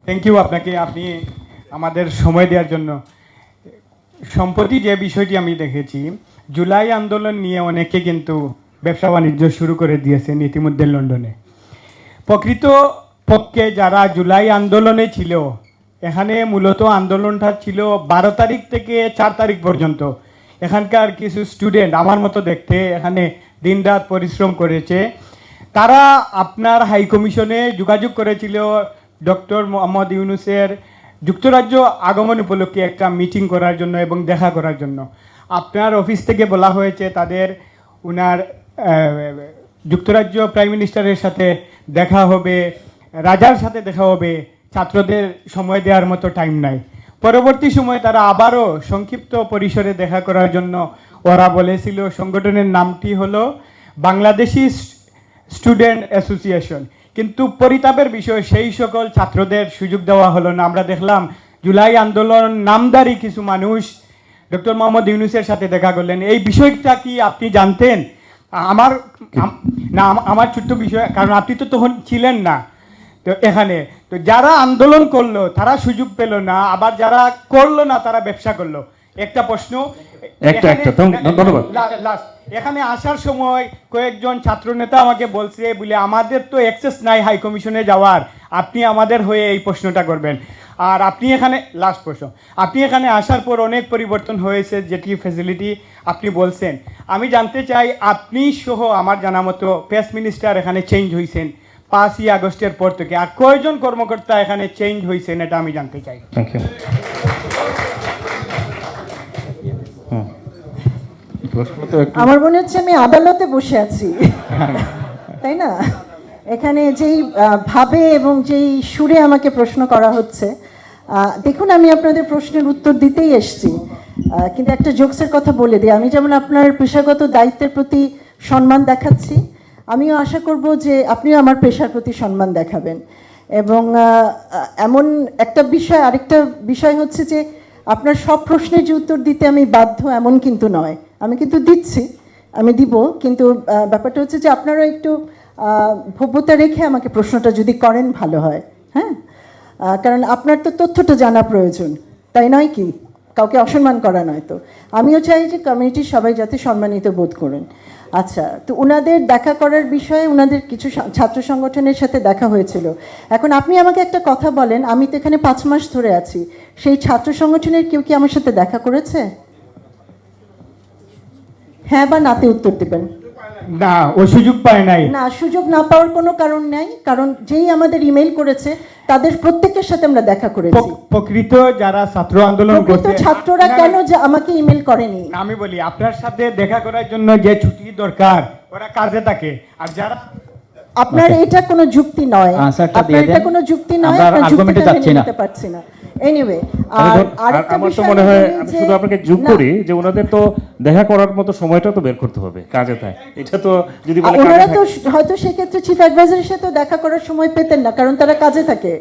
Thank you আপনাকে, আপনি আমাদের সময় দেওয়ার জন্য। সম্প্রতি যে বিষয়টি আমি দেখেছি, জুলাই আন্দোলন নিয়ে অনেকে কিন্তু ব্যবসা বাণিজ্য শুরু করে দিয়েছেন ইতিমধ্যে লন্ডনে। প্রকৃত পক্ষে যারা জুলাই আন্দোলনে ছিল, এখানে মূলত আন্দোলনটা ছিল 12 তারিখ থেকে 4 তারিখ পর্যন্ত। এখানকার কিছু স্টুডেন্ট আমার মতো দেখতে এখানে দিনরাত পরিশ্রম করেছে। তারা আপনার হাই কমিশনে যোগাযোগ করেছিল ডক্টর মোহাম্মদ ইউনূসের যুক্তরাজ্য আগমন উপলক্ষে একটা মিটিং করার জন্য এবং দেখা করার জন্য। আপনার অফিস থেকে বলা হয়েছে তাদের উনার যুক্তরাজ্য প্রাইম মিনিস্টারের সাথে দেখা হবে, রাজার সাথে দেখা হবে, ছাত্রদের সময় দেওয়ার মতো টাইম নাই। পরবর্তী সময় তারা আবারও সংক্ষিপ্ত পরিসরে দেখা করার জন্য ওরা বলেছিল, সংগঠনের নামটি হলো বাংলাদেশি স্টুডেন্ট অ্যাসোসিয়েশন। কিন্তু পরিতাপের বিষয়, সেই সকল ছাত্রদের সুযোগ দেওয়া হলো না। আমরা দেখলাম জুলাই আন্দোলন নামদারি কিছু মানুষ ডক্টর মোহাম্মদ ইউনূসের সাথে দেখা করলেন। এই বিষয়টা কি আপনি জানতেন? আমার ছোট্ট বিষয়, কারণ আপনি তো তখন ছিলেন না তো এখানে। তো যারা আন্দোলন করলো তারা সুযোগ পেল না, আবার যারা করলো না তারা ব্যবসা করলো। একটা প্রশ্ন, ধন্যবাদ। এখানে আসার সময় কয়েকজন ছাত্র নেতা আমাকে বলছে বলে আমাদের তো অ্যাক্সেস নাই হাই কমিশনে যাওয়ার, আপনি আমাদের হয়ে এই প্রশ্নটা করবেন। আর আপনি এখানে লাস্ট প্রশ্ন, আপনি এখানে আসার পর অনেক পরিবর্তন হয়েছে, যেটি ফ্যাসিলিটি আপনি বলছেন। আমি জানতে চাই, আপনি সহ আমার জানা মতো প্রেস মিনিস্টার এখানে চেঞ্জ হয়েছেন 5ই আগস্টের পর থেকে, আর কয়জন কর্মকর্তা এখানে চেঞ্জ হয়েছেন এটা আমি জানতে চাই। Thank you. আমার মনে হচ্ছে আমি আদালতে বসে আছি, তাই না? এখানে যেই ভাবে এবং যেই সুরে আমাকে প্রশ্ন করা হচ্ছে, দেখুন আমি আপনাদের প্রশ্নের উত্তর দিতেই এসছি, কিন্তু একটা জোকসের কথা বলে দিই। আমি যেমন আপনার পেশাগত দায়িত্বের প্রতি সম্মান দেখাচ্ছি, আমিও আশা করব যে আপনিও আমার পেশার প্রতি সম্মান দেখাবেন। এবং এমন একটা বিষয়, আরেকটা বিষয় হচ্ছে যে আপনার সব প্রশ্নের যে উত্তর দিতে আমি বাধ্য এমন কিন্তু নয়, আমি কিন্তু দিচ্ছি, আমি দিব, কিন্তু ব্যাপারটা হচ্ছে যে আপনারা একটু ভব্যতা রেখে আমাকে প্রশ্নটা যদি করেন ভালো হয়। হ্যাঁ, কারণ আপনার তো তথ্যটা জানা প্রয়োজন, তাই নয় কি? কাউকে অসম্মান করা নয় তো। আমিও চাই যে কমিউনিটির সবাই যাতে সম্মানিত বোধ করেন। আচ্ছা, তো ওনাদের দেখা করার বিষয়ে ওনাদের কিছু ছাত্র সংগঠনের সাথে দেখা হয়েছিল। এখন আপনি আমাকে একটা কথা বলেন, আমি তো এখানে 5 মাস ধরে আছি, সেই ছাত্র সংগঠনের কেউ কি আমার সাথে দেখা করেছে? হ্যাঁ বা নাতে উত্তর দেবেন। না, ও সুযোগ পায় নাই। না, সুযোগ না পাওয়ার কোনো কারণ নাই, কারণ যেই আমাদের ইমেল করেছে তাদের প্রত্যেকের সাথে আমরা দেখা করেছি। প্রকৃত যারা ছাত্র আন্দোলন করছে, ছাত্ররা কেন যে আমাকে ইমেল করেনি? আমি বলি, আপনার সাথে দেখা করার জন্য যে ছুটি দরকার ওরা কাজে থাকে, আর যারা আপনার এটা কোনো যুক্তি নয়, আপনার এটা কোনো যুক্তি নয়, আমরা আর্গুমেন্টে যাচ্ছি না। নিতে পারছি না। এনিওয়ে, আমার তো মনে হয় আমি শুধু আপনাকে যোগ করি যে ওনাদের তো দেখা করার মতো সময়টা তো বের করতে হবে, কাজে থাকে। এটা তো যদি বলে ওনারা তো হয়তো সেক্ষেত্রে চিফ অ্যাডভাইজারের সাথে দেখা করার সময় পেতেন না, কারণ তারা কাজে থাকে।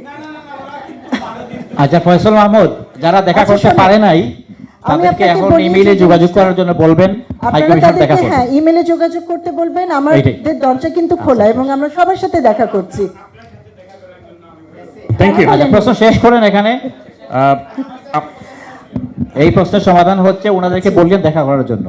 আচ্ছা ফয়সাল মাহমুদ, যারা দেখা করতে পারে নাই তাদেরকে এখন ইমেইলে যোগাযোগ করার জন্য বলবেন, হাই কমিশন দেখা করবেন। হ্যাঁ, ইমেইলে যোগাযোগ করতে বলবেন, আমাদের দরজা কিন্তু খোলা এবং আমরা সবার সাথে দেখা করছি। Thank you. আচ্ছা, প্রশ্ন শেষ করেন এখানে। এই প্রশ্নের সমাধান হচ্ছে ওনাদেরকে বললেন দেখা করার জন্য।